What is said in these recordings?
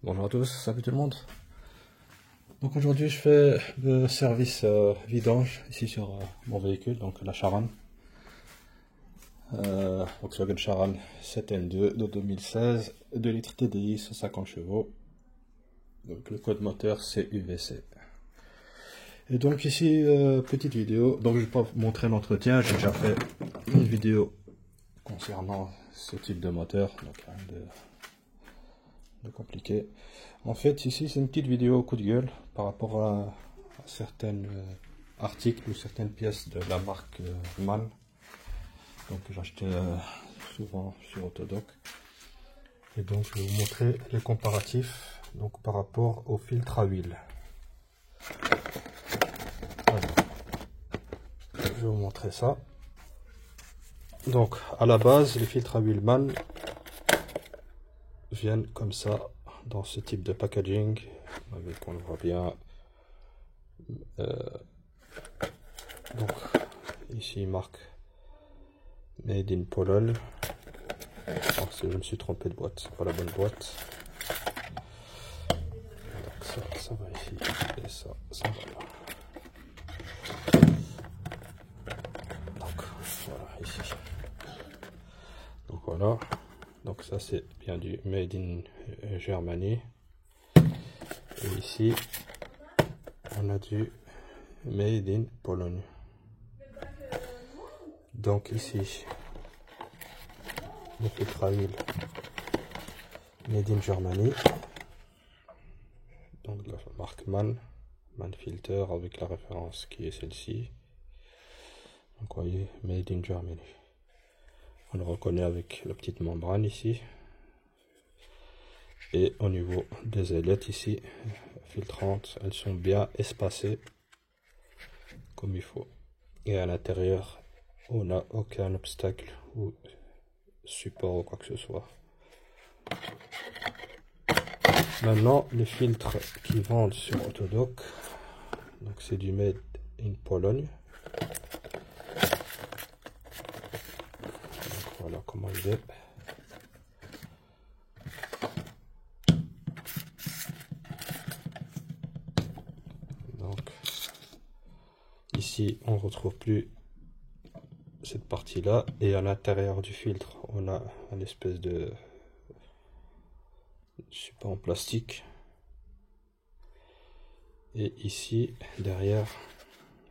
Bonjour à tous, salut tout le monde. Donc aujourd'hui je fais le service vidange ici sur mon véhicule, donc la Charan. Volkswagen Charan 7N2 de 2016, 2 litres TDI, 150 chevaux. Donc le code moteur c'est UVC. Et donc ici, petite vidéo, donc je ne vais pas vous montrer l'entretien, j'ai déjà fait une vidéo concernant ce type de moteur, donc rien de compliqué. En fait ici c'est une petite vidéo coup de gueule par rapport à certains articles ou certaines pièces de la marque MAN, donc j'achetais souvent sur Autodoc. Et donc je vais vous montrer les comparatifs donc par rapport au filtre à huile. Voilà. Je vais vous montrer ça. Donc à la base les filtres à huile MAN viennent comme ça dans ce type de packaging avec, on le voit bien, donc ici marque Made in Poland. Alors, si je me suis trompé de boîte, c'est pas la bonne boîte. Donc ça va ici et ça va là. Donc voilà ici. Donc voilà. Donc ça c'est bien du Made in Germany. Et ici on a du Made in Pologne. Donc ici le filtre à huile Made in Germany. Donc la marque MAN Filter avec la référence qui est celle-ci. Donc vous voyez Made in Germany. On le reconnaît avec la petite membrane ici. Et au niveau des ailettes ici, filtrantes, elles sont bien espacées comme il faut. Et à l'intérieur, on n'a aucun obstacle ou support ou quoi que ce soit. Maintenant, les filtres qui vendent sur Autodoc, donc c'est du Made in Pologne. Donc voilà comment il est. Donc ici, on ne retrouve plus cette partie-là, et à l'intérieur du filtre, on a une espèce de support en plastique. Et ici, derrière,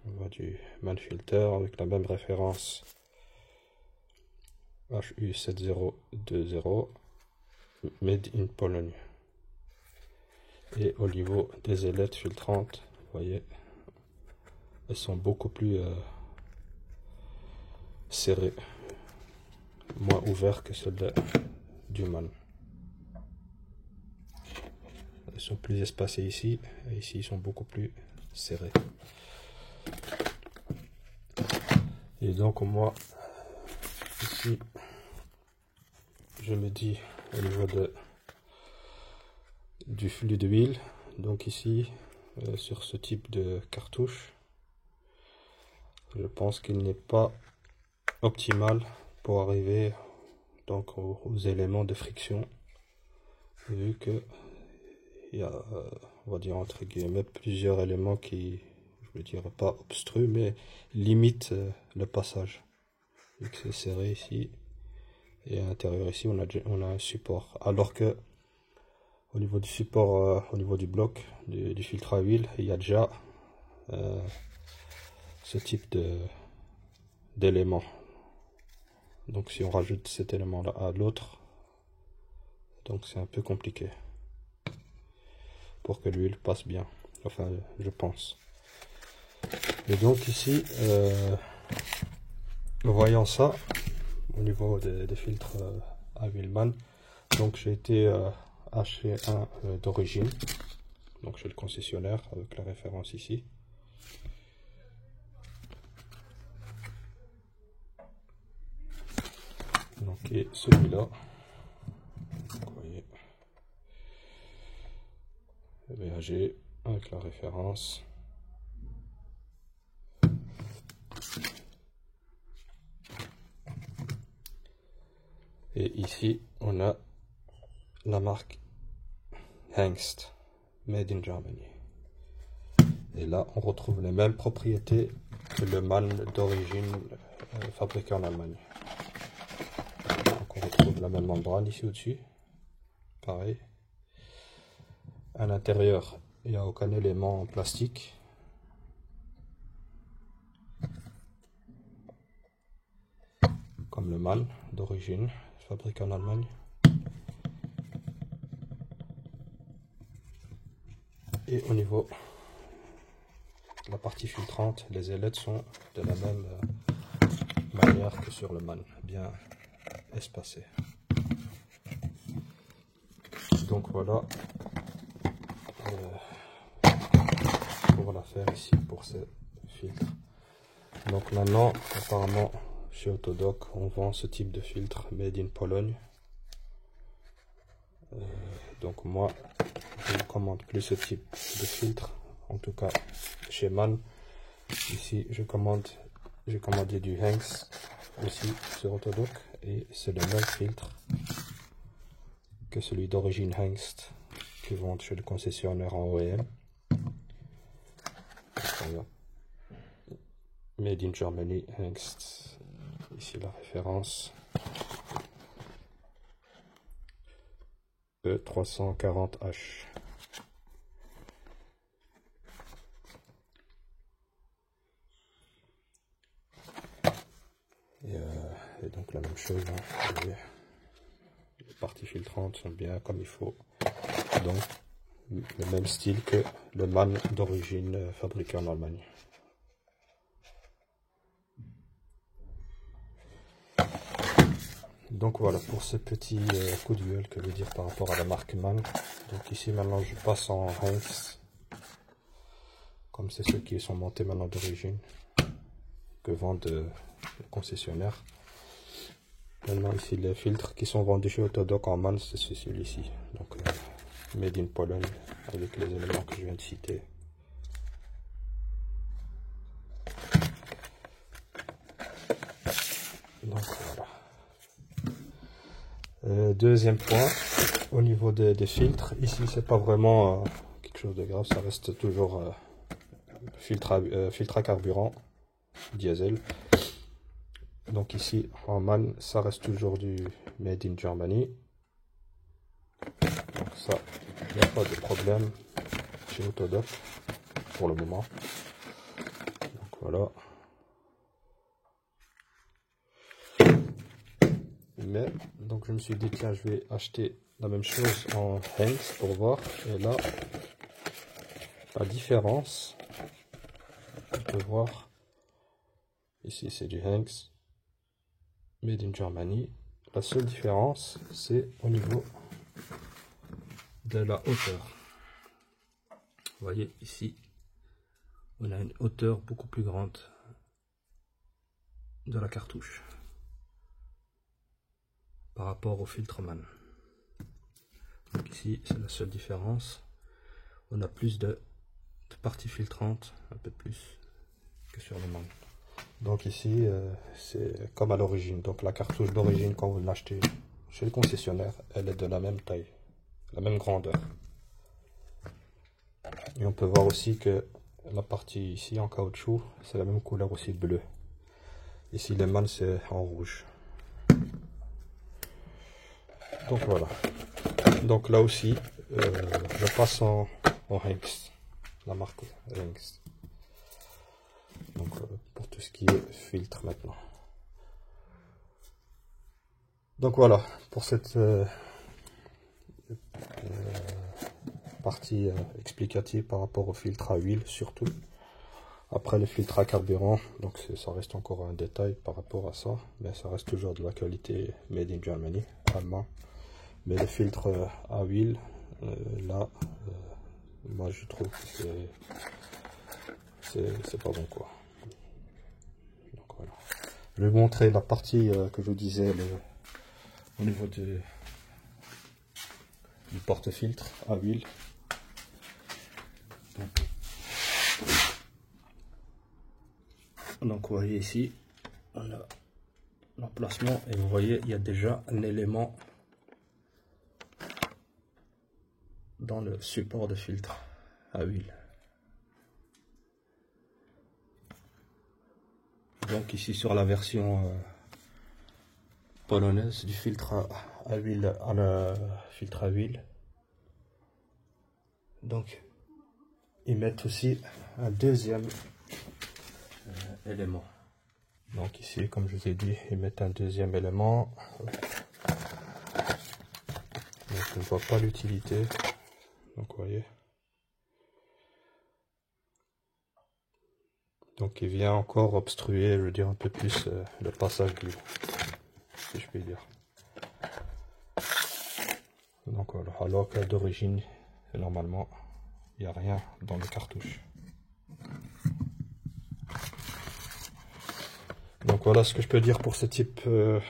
on voit du MAN Filter avec la même référence HU7020 Made in Pologne. Et au niveau des ailettes filtrantes, vous voyez, elles sont beaucoup plus serrées, moins ouvertes que celles du MAN. Elles sont plus espacées ici, et ici ils sont beaucoup plus serrés. Et donc moi, ici, je me dis au niveau du flux d'huile, donc ici, sur ce type de cartouche, je pense qu'il n'est pas optimal pour arriver donc aux éléments de friction, vu que il y a, on va dire entre guillemets, plusieurs éléments qui, je ne dirais pas obstruent, mais limitent le passage. Vu que c'est serré ici, et à l'intérieur ici, on a un support. Alors que au niveau du support, au niveau du bloc du filtre à huile, il y a déjà ce type d'éléments. Donc si on rajoute cet élément là à l'autre, donc c'est un peu compliqué pour que l'huile passe bien, enfin je pense. Et donc ici, voyant ça au niveau des filtres à huile MAN, donc j'ai été acheter un d'origine, donc chez le concessionnaire avec la référence ici. Donc et celui-là, vous voyez, VAG avec la référence. Et ici, on a la marque Hengst, made in Germany. Et là, on retrouve les mêmes propriétés que le MAN d'origine fabriqué en Allemagne. Donc on retrouve la même membrane ici au-dessus. Pareil. À l'intérieur, il n'y a aucun élément en plastique. Comme le MAN d'origine fabriqué en Allemagne. Et au niveau de la partie filtrante, les ailettes sont de la même manière que sur le MAN, bien espacées. Donc voilà pour l'affaire ici pour ces filtres. Donc maintenant, apparemment, chez Autodoc, on vend ce type de filtre made in Pologne. Donc moi, je ne commande plus ce type de filtre, en tout cas chez MAN. Ici, j'ai commandé du Hengst aussi sur Autodoc et c'est le même filtre que celui d'origine Hengst qui vend chez le concessionnaire en OEM. Voilà. Made in Germany Hengst. Ici la référence E340H. Et donc la même chose, hein, les parties filtrantes sont bien comme il faut. Donc le même style que le MAN d'origine fabriqué en Allemagne. Donc voilà pour ce petit coup de gueule que je veux dire par rapport à la marque MAN. Donc ici maintenant je passe en Hengst, comme c'est ceux qui sont montés maintenant d'origine, que vendent les concessionnaires. Maintenant ici les filtres qui sont vendus chez Autodoc en MAN, c'est celui-ci. Donc made in Pologne avec les éléments que je viens de citer. Donc voilà. Deuxième point, au niveau des filtres, ici c'est pas vraiment quelque chose de grave, ça reste toujours filtre à carburant diesel. Donc ici en MAN ça reste toujours du made in Germany. Donc ça, il n'y a pas de problème chez Autodoc pour le moment. Donc voilà. Mais donc je me suis dit tiens je vais acheter la même chose en Hengst pour voir. Et là la différence, on peut voir ici c'est du Hengst made in Germany. La seule différence c'est au niveau de la hauteur. Vous voyez ici on a une hauteur beaucoup plus grande de la cartouche par rapport au filtre MAN. Donc ici c'est la seule différence, on a plus de parties filtrantes, un peu plus que sur le MAN. Donc ici c'est comme à l'origine, donc la cartouche d'origine quand vous l'achetez chez le concessionnaire, elle est de la même taille, la même grandeur. Et on peut voir aussi que la partie ici en caoutchouc c'est la même couleur aussi bleu. Ici les MAN c'est en rouge. Donc voilà. Donc là aussi, je passe en Hengst, la marque Hengst. Donc pour tout ce qui est filtre maintenant. Donc voilà pour cette partie explicative par rapport au filtre à huile surtout. Après les filtres à carburant, donc ça reste encore un détail par rapport à ça, mais ça reste toujours de la qualité made in Germany, allemand. Mais les filtres à huile, là, moi je trouve que c'est pas bon quoi. Donc voilà. Je vais vous montrer la partie que je disais au niveau du porte-filtre à huile. Donc vous voyez ici, on a l'emplacement et vous voyez il y a déjà un élément dans le support de filtre à huile. Donc ici sur la version polonaise du filtre à huile, filtre à huile. Donc ils mettent aussi un deuxième élément. Donc ici, comme je vous ai dit, ils mettent un deuxième élément. Donc je ne vois pas l'utilité. Donc vous voyez. Donc il vient encore obstruer, je veux dire, un peu plus le passage d'huile, si je puis dire. Donc voilà, alors que d'origine, normalement, il n'y a rien dans le cartouche. Donc voilà ce que je peux dire pour ce type de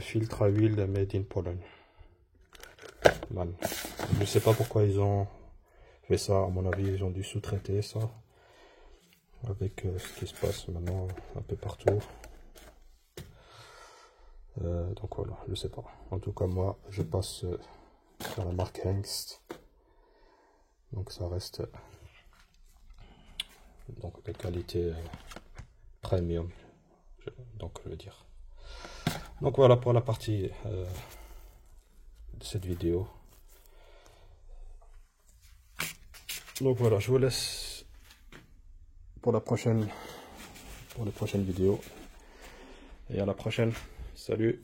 filtre à huile made in Pologne. Man. Je ne sais pas pourquoi ils ont fait ça, à mon avis ils ont dû sous-traiter ça. Avec ce qui se passe maintenant un peu partout. Donc voilà, je sais pas. En tout cas moi je passe sur la marque Hengst. Donc ça reste donc de qualité premium. Donc je veux dire. Donc voilà pour la partie de cette vidéo. Donc voilà, je vous laisse pour les prochaines vidéos. Et à la prochaine. Salut.